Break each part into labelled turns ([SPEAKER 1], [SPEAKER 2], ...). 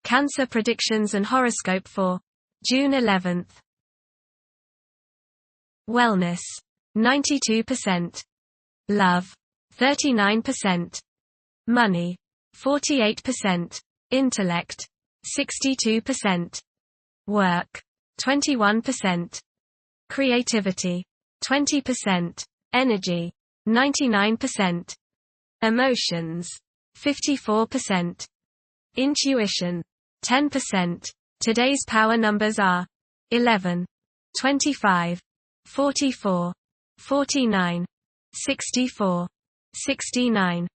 [SPEAKER 1] Cancer predictions and horoscope for June 11th. Wellness, 92%. Love, 39%. Money, 48%. Intellect, 62%. Work, 21%. Creativity, 20%. Energy, 99%. Emotions, 54%. Intuition, 10%. Today's power numbers are 11, 25, 44, 49, 64, 69.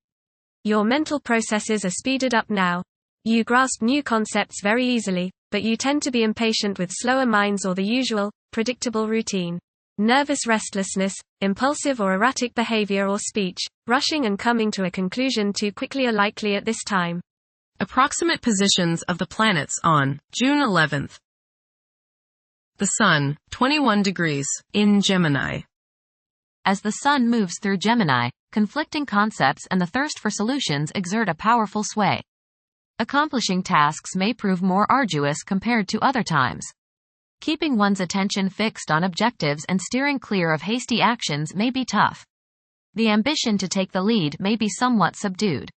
[SPEAKER 1] Your mental processes are speeded up now. You grasp new concepts very easily, but you tend to be impatient with slower minds or the usual, predictable routine. Nervous restlessness, impulsive or erratic behavior or speech, rushing and coming to a conclusion too quickly are likely at this time.
[SPEAKER 2] Approximate positions of the planets on June 11th. The Sun, 21 degrees, in Gemini.
[SPEAKER 3] As the Sun moves through Gemini, conflicting concepts and the thirst for solutions exert a powerful sway. Accomplishing tasks may prove more arduous compared to other times. Keeping one's attention fixed on objectives and steering clear of hasty actions may be tough. The ambition to take the lead may be somewhat subdued.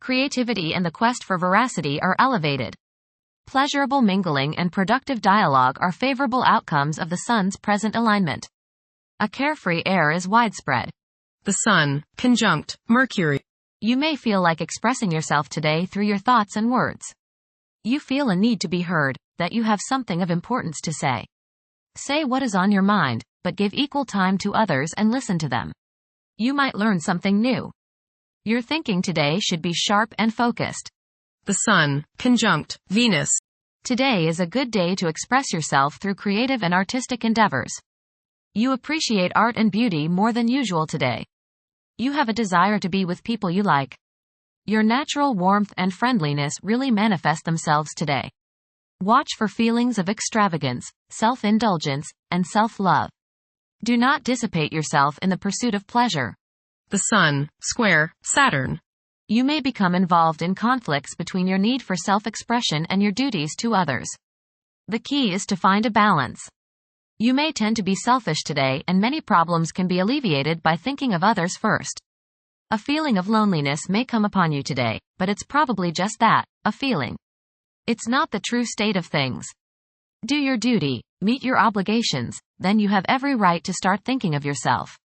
[SPEAKER 3] Creativity and the quest for veracity are elevated. Pleasurable mingling and productive dialogue are favorable outcomes of the Sun's present alignment. A carefree air is widespread.
[SPEAKER 2] The Sun, conjunct Mercury.
[SPEAKER 3] You may feel like expressing yourself today through your thoughts and words. You feel a need to be heard, that you have something of importance to say. Say what is on your mind, but give equal time to others and listen to them. You might learn something new. Your thinking today should be sharp and focused.
[SPEAKER 2] The Sun, conjunct Venus.
[SPEAKER 3] Today is a good day to express yourself through creative and artistic endeavors. You appreciate art and beauty more than usual today. You have a desire to be with people you like. Your natural warmth and friendliness really manifest themselves today. Watch for feelings of extravagance, self-indulgence, and self-love. Do not dissipate yourself in the pursuit of pleasure.
[SPEAKER 2] The Sun, square Saturn.
[SPEAKER 3] You may become involved in conflicts between your need for self-expression and your duties to others. The key is to find a balance. You may tend to be selfish today, and many problems can be alleviated by thinking of others first. A feeling of loneliness may come upon you today, but it's probably just that, a feeling. It's not the true state of things. Do your duty, meet your obligations, then you have every right to start thinking of yourself.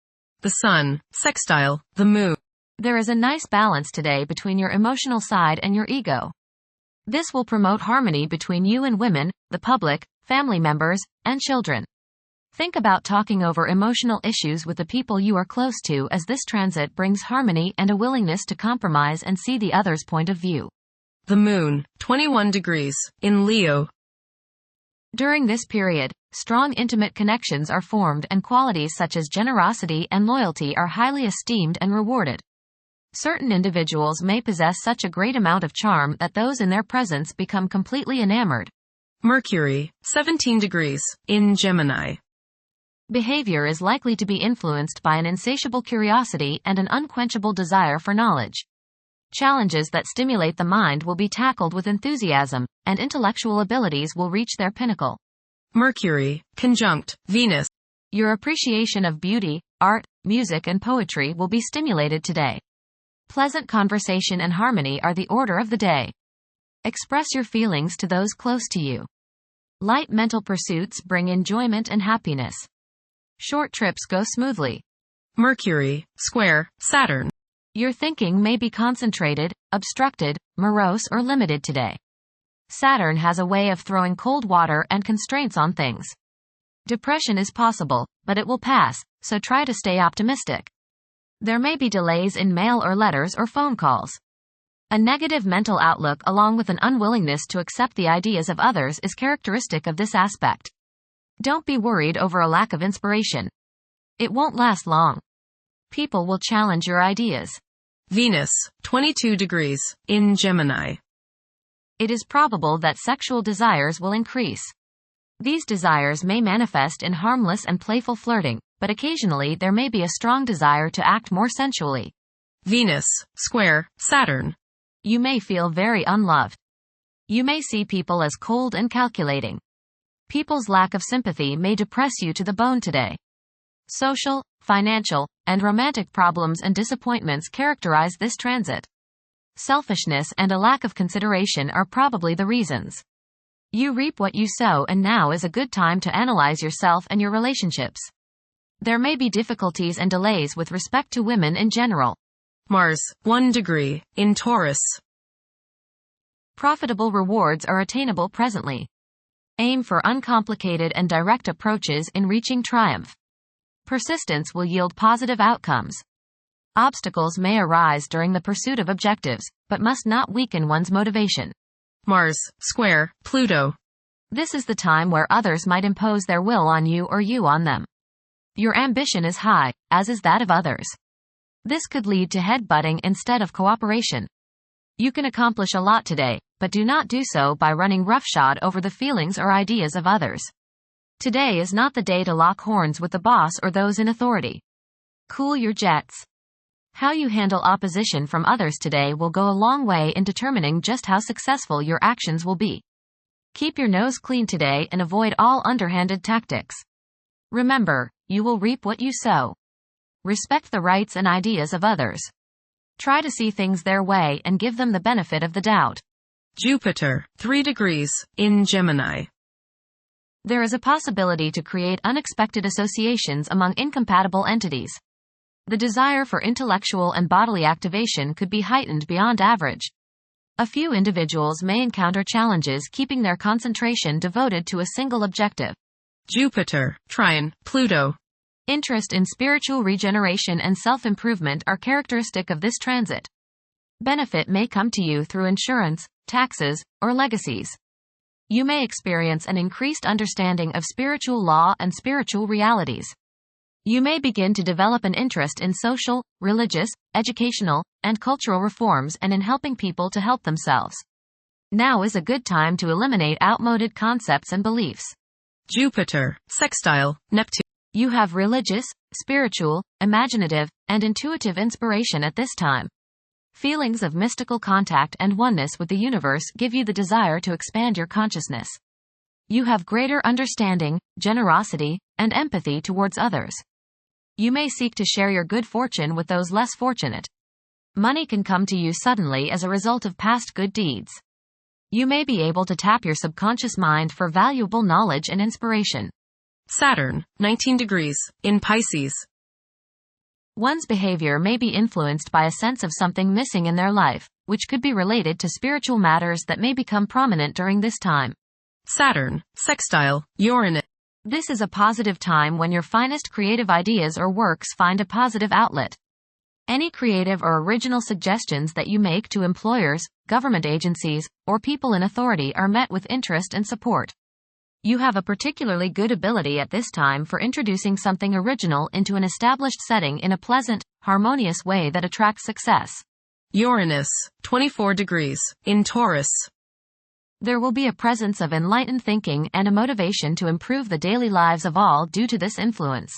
[SPEAKER 2] The Sun, sextile the Moon.
[SPEAKER 3] There is a nice balance today between your emotional side and your ego. This will promote harmony between you and women, the public, family members, and children. Think about talking over emotional issues with the people you are close to, as this transit brings harmony and a willingness to compromise and see the other's point of view.
[SPEAKER 2] The Moon, 21 degrees, in Leo.
[SPEAKER 3] During this period, strong intimate connections are formed and qualities such as generosity and loyalty are highly esteemed and rewarded. Certain individuals may possess such a great amount of charm that those in their presence become completely enamored.
[SPEAKER 2] Mercury, 17 degrees, in Gemini.
[SPEAKER 3] Behavior is likely to be influenced by an insatiable curiosity and an unquenchable desire for knowledge. Challenges that stimulate the mind will be tackled with enthusiasm, and intellectual abilities will reach their pinnacle.
[SPEAKER 2] Mercury, conjunct Venus.
[SPEAKER 3] Your appreciation of beauty, art, music and poetry will be stimulated today. Pleasant conversation and harmony are the order of the day. Express your feelings to those close to you. Light mental pursuits bring enjoyment and happiness. Short trips go smoothly.
[SPEAKER 2] Mercury, square Saturn.
[SPEAKER 3] Your thinking may be concentrated, obstructed, morose or limited today. Saturn has a way of throwing cold water and constraints on things. Depression is possible, but it will pass, so try to stay optimistic. There may be delays in mail or letters or phone calls. A negative mental outlook along with an unwillingness to accept the ideas of others is characteristic of this aspect. Don't be worried over a lack of inspiration. It won't last long. People will challenge your ideas.
[SPEAKER 2] Venus, 22 degrees, in Gemini.
[SPEAKER 3] It is probable that sexual desires will increase. These desires may manifest in harmless and playful flirting, but occasionally there may be a strong desire to act more sensually.
[SPEAKER 2] Venus, square Saturn.
[SPEAKER 3] You may feel very unloved. You may see people as cold and calculating. People's lack of sympathy may depress you to the bone today. Social, financial, and romantic problems and disappointments characterize this transit. Selfishness and a lack of consideration are probably the reasons. You reap what you sow, and now is a good time to analyze yourself and your relationships. There may be difficulties and delays with respect to women in general.
[SPEAKER 2] Mars, 1 degree, in Taurus.
[SPEAKER 3] Profitable rewards are attainable presently. Aim for uncomplicated and direct approaches in reaching triumph. Persistence will yield positive outcomes. Obstacles may arise during the pursuit of objectives, but must not weaken one's motivation.
[SPEAKER 2] Mars, square, Pluto.
[SPEAKER 3] This is the time where others might impose their will on you or you on them. Your ambition is high, as is that of others. This could lead to headbutting instead of cooperation. You can accomplish a lot today, but do not do so by running roughshod over the feelings or ideas of others. Today is not the day to lock horns with the boss or those in authority. Cool your jets. How you handle opposition from others today will go a long way in determining just how successful your actions will be. Keep your nose clean today and avoid all underhanded tactics. Remember, you will reap what you sow. Respect the rights and ideas of others. Try to see things their way and give them the benefit of the doubt.
[SPEAKER 2] Jupiter, 3 degrees, in Gemini.
[SPEAKER 3] There is a possibility to create unexpected associations among incompatible entities. The desire for intellectual and bodily activation could be heightened beyond average. A few individuals may encounter challenges keeping their concentration devoted to a single objective.
[SPEAKER 2] Jupiter, trine, Pluto.
[SPEAKER 3] Interest in spiritual regeneration and self-improvement are characteristic of this transit. Benefit may come to you through insurance, taxes, or legacies. You may experience an increased understanding of spiritual law and spiritual realities. You may begin to develop an interest in social, religious, educational, and cultural reforms and in helping people to help themselves. Now is a good time to eliminate outmoded concepts and beliefs.
[SPEAKER 2] Jupiter, sextile, Neptune.
[SPEAKER 3] You have religious, spiritual, imaginative, and intuitive inspiration at this time. Feelings of mystical contact and oneness with the universe give you the desire to expand your consciousness. You have greater understanding, generosity, and empathy towards others. You may seek to share your good fortune with those less fortunate. Money can come to you suddenly as a result of past good deeds. You may be able to tap your subconscious mind for valuable knowledge and inspiration.
[SPEAKER 2] Saturn, 19 degrees, in Pisces.
[SPEAKER 3] One's behavior may be influenced by a sense of something missing in their life, which could be related to spiritual matters that may become prominent during this time.
[SPEAKER 2] Saturn, sextile, Uranus.
[SPEAKER 3] This is a positive time when your finest creative ideas or works find a positive outlet. Any creative or original suggestions that you make to employers, government agencies, or people in authority are met with interest and support. You have a particularly good ability at this time for introducing something original into an established setting in a pleasant, harmonious way that attracts success.
[SPEAKER 2] Uranus, 24 degrees, in Taurus.
[SPEAKER 3] There will be a presence of enlightened thinking and a motivation to improve the daily lives of all due to this influence.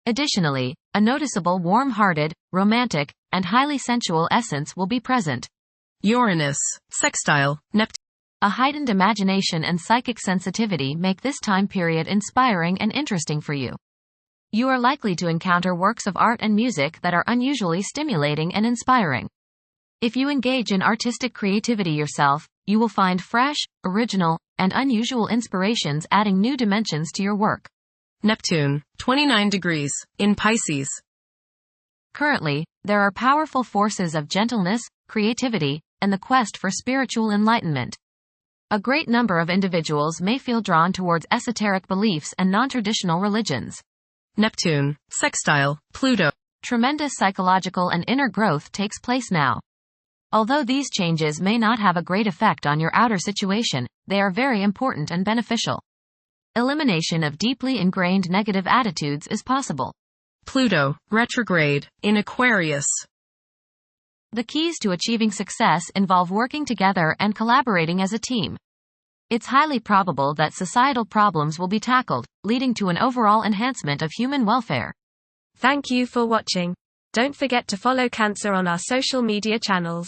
[SPEAKER 3] Additionally, a noticeable warm-hearted, romantic, and highly sensual essence will be present.
[SPEAKER 2] Uranus, sextile, Neptune.
[SPEAKER 3] A heightened imagination and psychic sensitivity make this time period inspiring and interesting for you. You are likely to encounter works of art and music that are unusually stimulating and inspiring. If you engage in artistic creativity yourself, you will find fresh, original, and unusual inspirations adding new dimensions to your work.
[SPEAKER 2] Neptune, 29 degrees, in Pisces.
[SPEAKER 3] Currently, there are powerful forces of gentleness, creativity, and the quest for spiritual enlightenment. A great number of individuals may feel drawn towards esoteric beliefs and non-traditional religions.
[SPEAKER 2] Neptune, sextile, Pluto.
[SPEAKER 3] Tremendous psychological and inner growth takes place now. Although these changes may not have a great effect on your outer situation, they are very important and beneficial. Elimination of deeply ingrained negative attitudes is possible.
[SPEAKER 2] Pluto, retrograde, in Aquarius.
[SPEAKER 3] The keys to achieving success involve working together and collaborating as a team. It's highly probable that societal problems will be tackled, leading to an overall enhancement of human welfare.
[SPEAKER 1] Thank you for watching. Don't forget to follow Cancer on our social media channels.